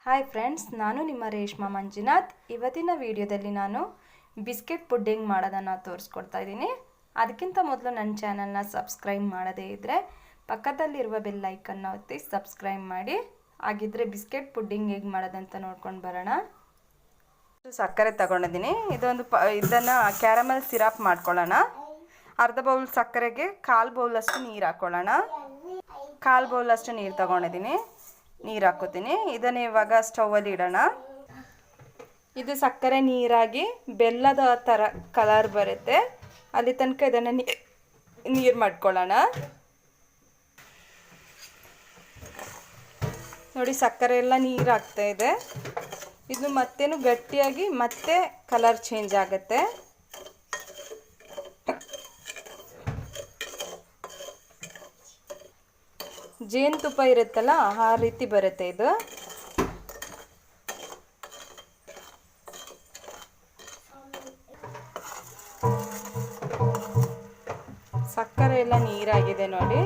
Hi friends, ನಾನು ನಿಮ್ಮ ರೇಷ್ಮಾ ಮಂಜುನಾಥ್. ಇವತ್ತಿನ ವಿಡಿಯೋದಲ್ಲಿ ನಾನು ಬಿಸ್ಕೆಟ್ ಪುಡ್ಡಿಂಗ್ ಮಾಡೋದನ್ನು ತೋರಿಸ್ಕೊಡ್ತಾ ಇದ್ದೀನಿ. ಅದಕ್ಕಿಂತ ಮೊದಲು ನನ್ನ ಚಾನಲ್ನ ಸಬ್ಸ್ಕ್ರೈಬ್ ಮಾಡದೇ ಇದ್ದರೆ ಪಕ್ಕದಲ್ಲಿರುವ ಬೆಲ್ ಐಕನ್ನ ಒತ್ತಿ ಸಬ್ಸ್ಕ್ರೈಬ್ ಮಾಡಿ. ಹಾಗಿದ್ರೆ ಬಿಸ್ಕೆಟ್ ಪುಡ್ಡಿಂಗ್ ಹೇಗೆ ಮಾಡೋದಂತ ನೋಡ್ಕೊಂಡು ಬರೋಣ. ಸಕ್ಕರೆ ತಗೊಂಡಿದ್ದೀನಿ. ಇದನ್ನು ಕ್ಯಾರಮಲ್ ಸಿರಪ್ ಮಾಡ್ಕೊಳ್ಳೋಣ. ಅರ್ಧ ಬೌಲ್ ಸಕ್ಕರೆಗೆ 1/4 ಬೌಲಷ್ಟು ನೀರು ಹಾಕ್ಕೊಳ್ಳೋಣ. 1/4 ಬೌಲಷ್ಟು ನೀರು ತಗೊಂಡಿದ್ದೀನಿ. ನೀರು ಹಾಕೋತೀನಿ. ಇದನ್ನು ಇವಾಗ ಸ್ಟೌವಲ್ಲಿ ಇಡೋಣ. ಇದು ಸಕ್ಕರೆ ನೀರಾಗಿ ಬೆಲ್ಲದ ಥರ ಕಲರ್ ಬರುತ್ತೆ. ಅಲ್ಲಿ ತನಕ ಇದನ್ನು ನೀರು ಮಾಡ್ಕೊಳ್ಳೋಣ. ನೋಡಿ, ಸಕ್ಕರೆ ಎಲ್ಲ ನೀರು ಆಗ್ತಾ ಇದೆ. ಇದು ಮತ್ತೇನು ಗಟ್ಟಿಯಾಗಿ ಮತ್ತೆ ಕಲರ್ ಚೇಂಜ್ ಆಗುತ್ತೆ. ಜೇನುತುಪ್ಪ ಇರುತ್ತಲ್ಲ, ಆ ರೀತಿ ಬರುತ್ತೆ ಇದು. ಸಕ್ಕರೆ ಎಲ್ಲ ನೀರಾಗಿದೆ ನೋಡಿ.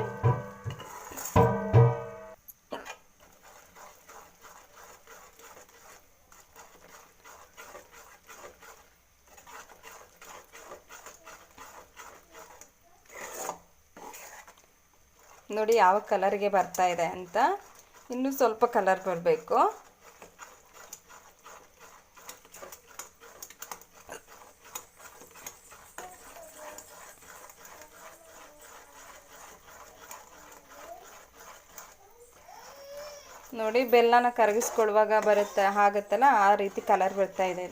ನೋಡಿ ಯಾವ ಕಲರ್ಗೆ ಬರ್ತಾ ಇದೆ ಅಂತ. ಇನ್ನೂ ಸ್ವಲ್ಪ ಕಲರ್ ಬರಬೇಕು. ನೋಡಿ, ಬೆಲ್ಲನ ಕರಗಿಸ್ಕೊಡುವಾಗ ಆಗುತ್ತಲ್ಲ, ಆ ರೀತಿ ಕಲರ್ ಬರ್ತಾ ಇದೆ.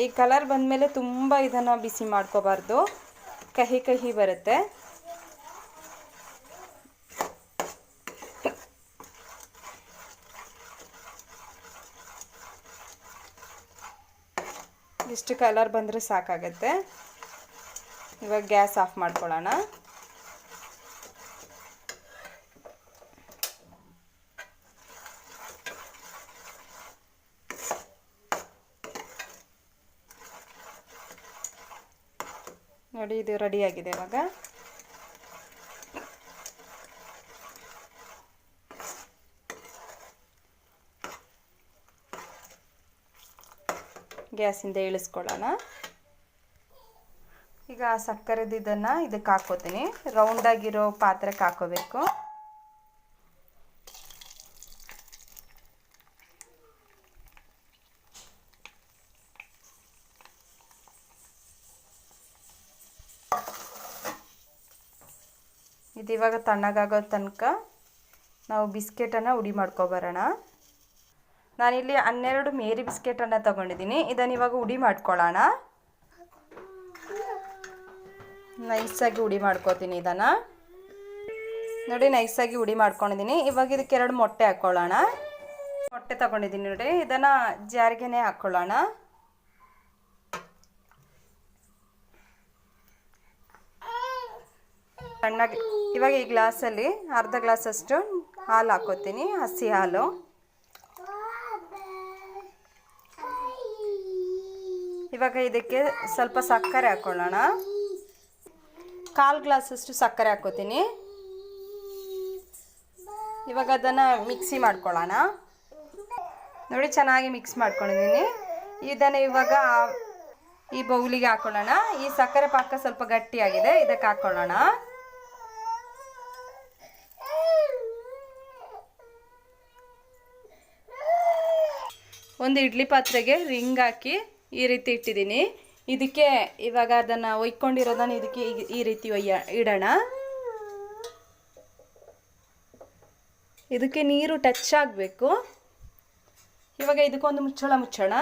ಈ ಕಲರ್ ಬಂದಮೇಲೆ ತುಂಬ ಇದನ್ನು ಬಿಸಿ ಮಾಡ್ಕೋಬಾರ್ದು, ಕಹಿ ಕಹಿ ಬರುತ್ತೆ. ಇಷ್ಟು ಕಲರ್ ಬಂದರೆ ಸಾಕಾಗತ್ತೆ. ಇವಾಗ ಗ್ಯಾಸ್ ಆಫ್ ಮಾಡ್ಕೊಳ್ಳೋಣ. ನೋಡಿ, ಇದು ರೆಡಿಯಾಗಿದೆ. ಇವಾಗ ಗ್ಯಾಸಿಂದ ಇಳಿಸ್ಕೊಳ್ಳೋಣ. ಈಗ ಸಕ್ಕರೆದು ಇದಕ್ಕೆ ಹಾಕೋತೀನಿ. ರೌಂಡಾಗಿರೋ ಪಾತ್ರೆಗೆ ಹಾಕೋಬೇಕು. ಇದು ಇವಾಗ ತಣ್ಣಗಾಗೋ ತನಕ ನಾವು ಬಿಸ್ಕೆಟನ್ನು ಉಡಿ ಮಾಡ್ಕೊಬರೋಣ. ನಾನಿಲ್ಲಿ 12 ಮೇರಿ ಬಿಸ್ಕೆಟನ್ನು ತಗೊಂಡಿದ್ದೀನಿ. ಇದನ್ನು ಇವಾಗ ಉಡಿ ಮಾಡ್ಕೊಳ್ಳೋಣ. ನೈಸಾಗಿ ಉಡಿ ಮಾಡ್ಕೊತೀನಿ ಇದನ್ನು. ನೋಡಿ, ನೈಸಾಗಿ ಉಡಿ ಮಾಡ್ಕೊಂಡಿದ್ದೀನಿ. ಇವಾಗ ಇದಕ್ಕೆ 2 ಮೊಟ್ಟೆ ಹಾಕ್ಕೊಳ್ಳೋಣ. ಮೊಟ್ಟೆ ತಗೊಂಡಿದ್ದೀನಿ ನೋಡಿ. ಇದನ್ನು ಜಾರಿಗೆನೇ ಹಾಕ್ಕೊಳ್ಳೋಣ. ಸಣ್ಣಗೆ ಇವಾಗ ಈ ಗ್ಲಾಸಲ್ಲಿ ಅರ್ಧ ಗ್ಲಾಸಷ್ಟು ಹಾಲು ಹಾಕೋತೀನಿ, ಹಸಿ ಹಾಲು. ಇವಾಗ ಇದಕ್ಕೆ ಸ್ವಲ್ಪ ಸಕ್ಕರೆ ಹಾಕ್ಕೊಳ್ಳೋಣ. 1/4 ಗ್ಲಾಸಷ್ಟು ಸಕ್ಕರೆ ಹಾಕೋತೀನಿ. ಇವಾಗ ಅದನ್ನು ಮಿಕ್ಸಿ ಮಾಡ್ಕೊಳ್ಳೋಣ. ನೋಡಿ, ಚೆನ್ನಾಗಿ ಮಿಕ್ಸ್ ಮಾಡ್ಕೊಂಡಿದ್ದೀನಿ. ಇದನ್ನು ಇವಾಗ ಈ ಬೌಲಿಗೆ ಹಾಕ್ಕೊಳ್ಳೋಣ. ಈ ಸಕ್ಕರೆ ಪಾಕ ಸ್ವಲ್ಪ ಗಟ್ಟಿಯಾಗಿದೆ, ಇದಕ್ಕೆ ಹಾಕ್ಕೊಳ್ಳೋಣ. ಒಂದು ಇಡ್ಲಿ ಪಾತ್ರೆಗೆ ರಿಂಗ್ ಹಾಕಿ ಈ ರೀತಿ ಇಟ್ಟಿದ್ದೀನಿ. ಇದಕ್ಕೆ ಇವಾಗ ಅದನ್ನು ಒಯ್ಕೊಂಡಿರೋದನ್ನು ಇದಕ್ಕೆ ಈ ರೀತಿ ಇಡೋಣ. ಇದಕ್ಕೆ ನೀರು ಟಚ್ ಆಗಬೇಕು. ಇವಾಗ ಇದಕ್ಕೊಂದು ಮುಚ್ಚಳ ಮುಚ್ಕೊಳ್ಳೋಣ.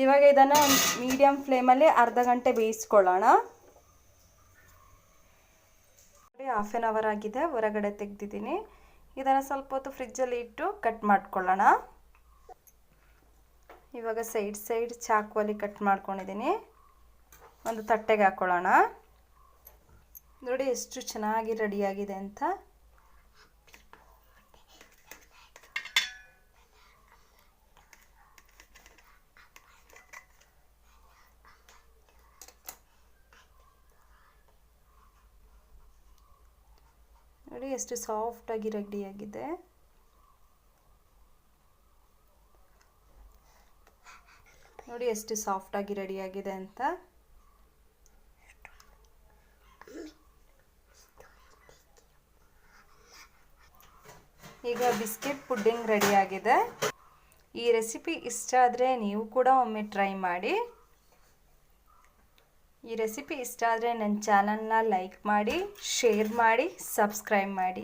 ಇವಾಗ ಇದನ್ನು ಮೀಡಿಯಮ್ ಫ್ಲೇಮಲ್ಲಿ ಅರ್ಧ ಗಂಟೆ ಬೇಯಿಸ್ಕೊಳ್ಳೋಣ. ಹಾಫ್ ಆನ್ ಅವರ್ ಆಗಿದೆ, ಹೊರಗಡೆ ತೆಗೆದಿದ್ದೀನಿ. ಇದನ್ನು ಸ್ವಲ್ಪ ಹೊತ್ತು ಫ್ರಿಜ್ಜಲ್ಲಿ ಇಟ್ಟು ಕಟ್ ಮಾಡ್ಕೊಳ್ಳೋಣ. ಇವಾಗ ಸೈಡ್ ಚಾಕುವಲ್ಲಿ ಕಟ್ ಮಾಡ್ಕೊಂಡಿದ್ದೀನಿ. ಒಂದು ತಟ್ಟೆಗೆ ಹಾಕ್ಕೊಳ್ಳೋಣ. ನೋಡಿ ಎಷ್ಟು ಚೆನ್ನಾಗಿ ರೆಡಿಯಾಗಿದೆ ಅಂತ. ಎಷ್ಟು ಸಾಫ್ಟಾಗಿ ರೆಡಿಯಾಗಿದೆ. ನೋಡಿ ಎಷ್ಟು ಸಾಫ್ಟಾಗಿ ರೆಡಿಯಾಗಿದೆ ಅಂತ. ಈಗ ಬಿಸ್ಕೆಟ್ ಪುಡ್ಡಿಂಗ್ ರೆಡಿಯಾಗಿದೆ. ಈ ರೆಸಿಪಿ ಇಷ್ಟ ಆದರೆ ನೀವು ಕೂಡ ಒಮ್ಮೆ ಟ್ರೈ ಮಾಡಿ. ಈ ರೆಸಿಪಿ ಇಷ್ಟ ಆದರೆ ನನ್ನ ಚಾನಲ್ನ ಲೈಕ್ ಮಾಡಿ, ಶೇರ್ ಮಾಡಿ, ಸಬ್ಸ್ಕ್ರೈಬ್ ಮಾಡಿ.